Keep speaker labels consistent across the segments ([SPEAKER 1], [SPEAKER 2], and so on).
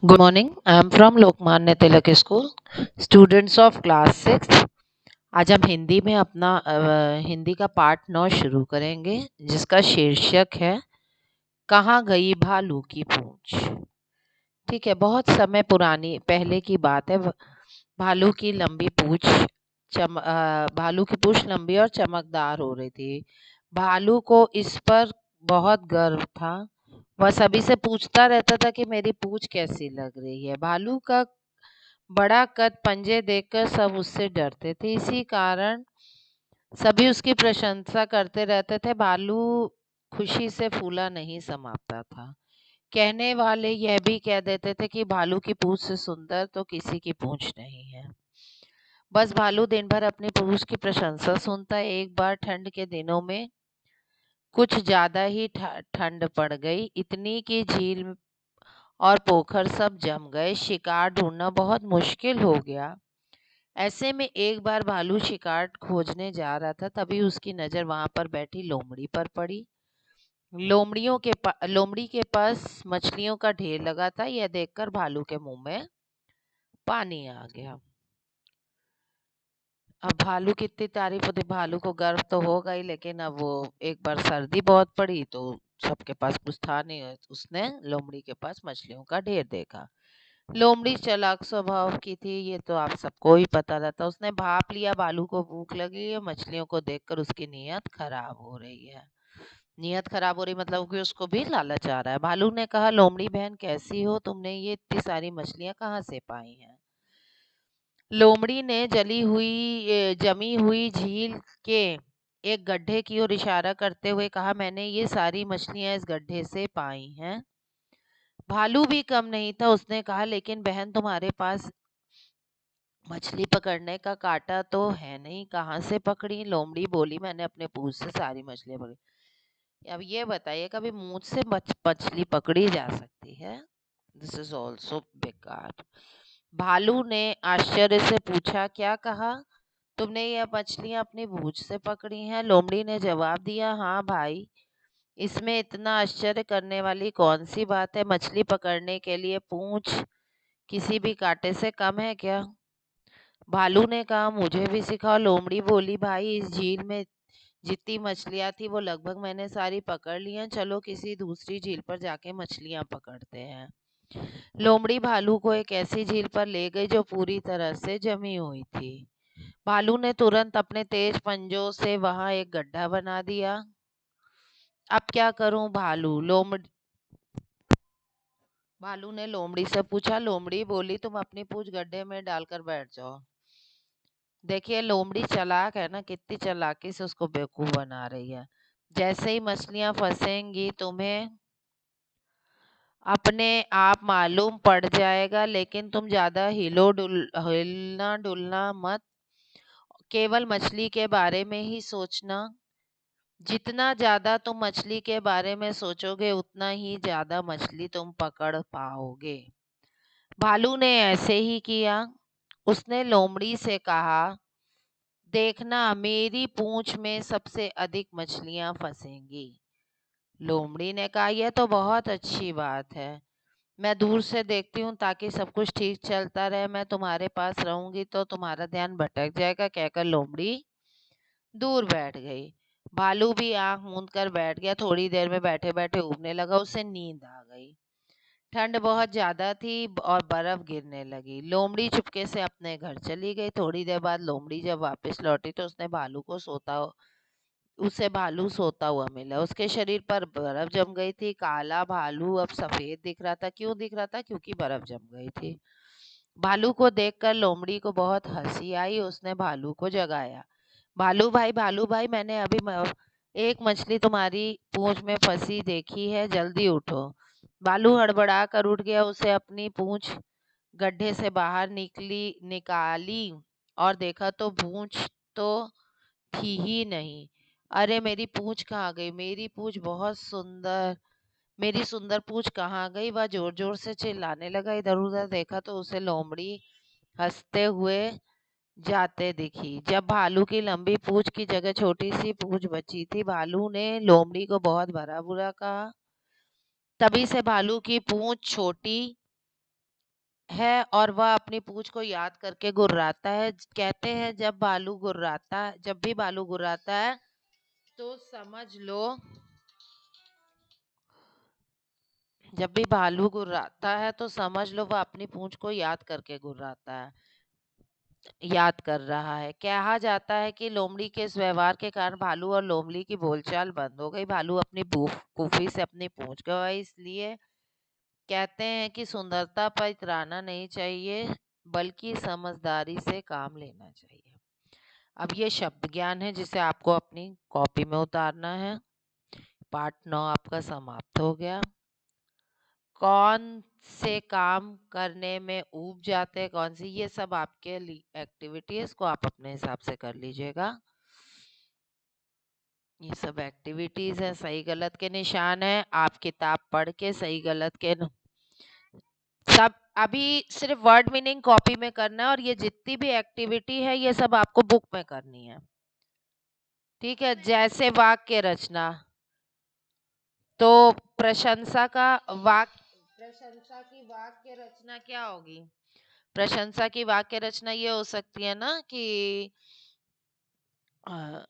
[SPEAKER 1] Good morning. I am from Lokmanya Tilak school, students of class 6। आज हम हिंदी में अपना हिंदी का पार्ट 9 शुरू करेंगे, जिसका शीर्षक है कहाँ गई भालू की पूंछ। ठीक है, बहुत समय पुरानी पहले की बात है। भालू की लंबी पूंछ भालू की पूंछ लंबी और चमकदार हो रही थी। भालू को इस पर बहुत गर्व था। वह सभी से पूछता रहता था कि मेरी पूंछ कैसी लग रही है। भालू का बड़ा कद पंजे देखकर सब उससे डरते थे। इसी कारण सभी उसकी प्रशंसा करते रहते थे। भालू खुशी से फूला नहीं समाता था। कहने वाले यह भी कह देते थे कि भालू की पूंछ से सुंदर तो किसी की पूंछ नहीं है। बस भालू दिन भर अपनी पूंछ की प्रशंसा सुनता। एक बार ठंड के दिनों में कुछ ज्यादा ही ठंड पड़ गई, इतनी कि झील और पोखर सब जम गए। शिकार ढूंढना बहुत मुश्किल हो गया। ऐसे में एक बार भालू शिकार खोजने जा रहा था, तभी उसकी नजर वहां पर बैठी लोमड़ी पर पड़ी। लोमड़ी के पास मछलियों का ढेर लगा था। यह देखकर भालू के मुंह में पानी आ गया। अब भालू की इतनी तारीफ होती, भालू को गर्व तो होगा ही, लेकिन अब वो एक बार सर्दी बहुत पड़ी तो सबके पास कुछ था नहीं। उसने लोमड़ी के पास मछलियों का ढेर देखा। लोमड़ी चालाक स्वभाव की थी, ये तो आप सबको ही पता रहता। उसने भाप लिया भालू को भूख लगी है, मछलियों को देखकर उसकी नीयत खराब हो रही है। नीयत खराब हो रही मतलब कि उसको भी लालच आ रहा है। भालू ने कहा, लोमड़ी बहन कैसी हो, तुमने ये इतनी सारी मछलियां कहाँ से पाई हैं? लोमड़ी ने जमी हुई झील के एक गड्ढे की ओर इशारा करते हुए कहा, मैंने ये सारी मछलियां इस गड्ढे से पाई हैं। भालू भी कम नहीं था। उसने कहा, लेकिन बहन तुम्हारे पास मछली पकड़ने का कांटा तो है नहीं, कहाँ से पकड़ी? लोमड़ी बोली, मैंने अपने पूंछ से सारी मछलियां पकड़ी। अब ये बताइए, कभी मुंह से मछली पकड़ी जा सकती है? दिस इज ऑल्सो बेकार। भालू ने आश्चर्य से पूछा, क्या कहा? तुमने ये मछलियां अपनी पूंछ से पकड़ी हैं? लोमड़ी ने जवाब दिया, हाँ भाई, इसमें इतना आश्चर्य करने वाली कौन सी बात है? मछली पकड़ने के लिए पूंछ किसी भी कांटे से कम है क्या? भालू ने कहा, मुझे भी सिखाओ। लोमड़ी बोली, भाई इस झील में जितनी मछलियां थी वो लगभग मैंने सारी पकड़ ली हैं। चलो किसी दूसरी झील पर जाके मछलियां पकड़ते हैं। लोमड़ी भालू को एक ऐसी झील पर ले गई जो पूरी तरह से जमी हुई थी। भालू ने तुरंत अपने तेज पंजों से वहां एक गड्ढा बना दिया। अब क्या करूं? भालू ने लोमड़ी से पूछा। लोमड़ी बोली, तुम अपनी पूंछ गड्ढे में डालकर बैठ जाओ। देखिए लोमड़ी चालाक है ना, कितनी चालाकी से उसको बेवकूफ बना रही है। जैसे ही मछलियां फंसेंगी तुम्हें अपने आप मालूम पड़ जाएगा, लेकिन तुम ज्यादा हिलना डुलना मत। केवल मछली के बारे में ही सोचना। जितना ज्यादा तुम मछली के बारे में सोचोगे उतना ही ज्यादा मछली तुम पकड़ पाओगे। भालू ने ऐसे ही किया। उसने लोमड़ी से कहा, देखना मेरी पूंछ में सबसे अधिक मछलियां फंसेंगी। लोमड़ी ने कहा, यह तो बहुत अच्छी बात है। मैं दूर से देखती हूँ ताकि सब कुछ ठीक चलता रहे। मैं तुम्हारे पास रहूंगी तो तुम्हारा ध्यान भटक जाएगा। कहकर लोमड़ी दूर बैठ गई। भालू भी आंख मूंद कर बैठ गया। थोड़ी देर में बैठे बैठे ऊबने लगा। उसे नींद आ गई। ठंड बहुत ज्यादा थी और बर्फ गिरने लगी। लोमड़ी चुपके से अपने घर चली गई। थोड़ी देर बाद लोमड़ी जब वापस लौटी तो उसे भालू सोता हुआ मिला। उसके शरीर पर बर्फ जम गई थी। काला भालू अब सफेद दिख रहा था। क्यों दिख रहा था? क्योंकि बर्फ जम गई थी। भालू को देखकर लोमड़ी को बहुत हंसी आई। उसने भालू को जगाया। भालू भाई, मैंने एक मछली तुम्हारी पूंछ में फंसी देखी है, जल्दी उठो। भालू हड़बड़ा कर उठ गया। उसे अपनी पूंछ गड्ढे से बाहर निकाली और देखा तो पूंछ तो थी ही नहीं। अरे मेरी पूंछ कहाँ गई? मेरी सुंदर पूंछ कहाँ गई? वह जोर जोर से चिल्लाने लगा। इधर उधर देखा तो उसे लोमड़ी हंसते हुए जाते दिखी। जब भालू की लंबी पूंछ की जगह छोटी सी पूंछ बची थी, भालू ने लोमड़ी को बहुत भला बुरा कहा। तभी से भालू की पूंछ छोटी है और वह अपनी पूंछ को याद करके गुर्राता है। कहते हैं जब भी भालू गुर्राता है तो समझ लो, जब भी भालू गुर्राता है तो समझ लो वह अपनी पूंछ को याद करके गुर्राता है, याद कर रहा है। कहा जाता है कि लोमड़ी के इस व्यवहार के कारण भालू और लोमड़ी की बोलचाल बंद हो गई। भालू अपनी फूफी से अपनी पूंछ गंवाई, इसलिए कहते हैं कि सुंदरता पर इतराना नहीं चाहिए, बल्कि समझदारी से काम लेना चाहिए। अब ये शब्द ज्ञान है जिसे आपको अपनी कॉपी में उतारना है। पार्ट 9 आपका समाप्त हो गया। कौन से काम करने में ऊब जाते हैं, कौन सी, ये सब आपके एक्टिविटी है, इसको आप अपने हिसाब से कर लीजिएगा। ये सब एक्टिविटीज है, सही गलत के निशान है। आप किताब पढ़ के सही गलत के सब अभी सिर्फ वर्ड मीनिंग कॉपी में करना है, और ये जितनी भी एक्टिविटी है ये सब आपको बुक में करनी है। ठीक है, जैसे वाक्य रचना, तो प्रशंसा की वाक्य रचना क्या होगी? प्रशंसा की वाक्य रचना ये हो सकती है ना कि अ,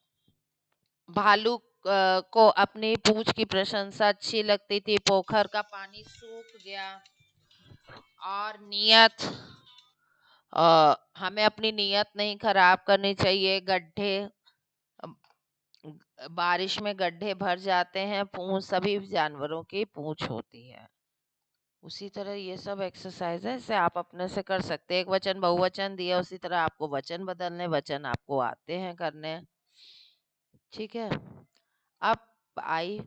[SPEAKER 1] भालू को अपनी पूंछ की प्रशंसा अच्छी लगती थी, पोखर का पानी सूख गया, और हमें अपनी नियत नहीं खराब करनी चाहिए, बारिश में गड्ढे भर जाते हैं, पूंछ सभी जानवरों की पूंछ होती है। उसी तरह ये सब एक्सरसाइज है, इसे आप अपने से कर सकते हैं। एक वचन बहुवचन दिया, उसी तरह आपको वचन बदलने, वचन आपको आते हैं करने। ठीक है, अब आई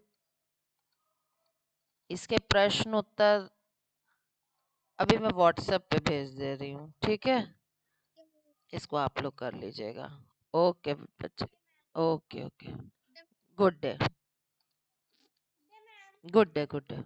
[SPEAKER 1] इसके प्रश्न उत्तर अभी मैं व्हाट्सएप पे भेज दे रही हूँ। ठीक है, इसको आप लोग कर लीजिएगा। ओके बच्चे, okay okay, good day, good day, good day.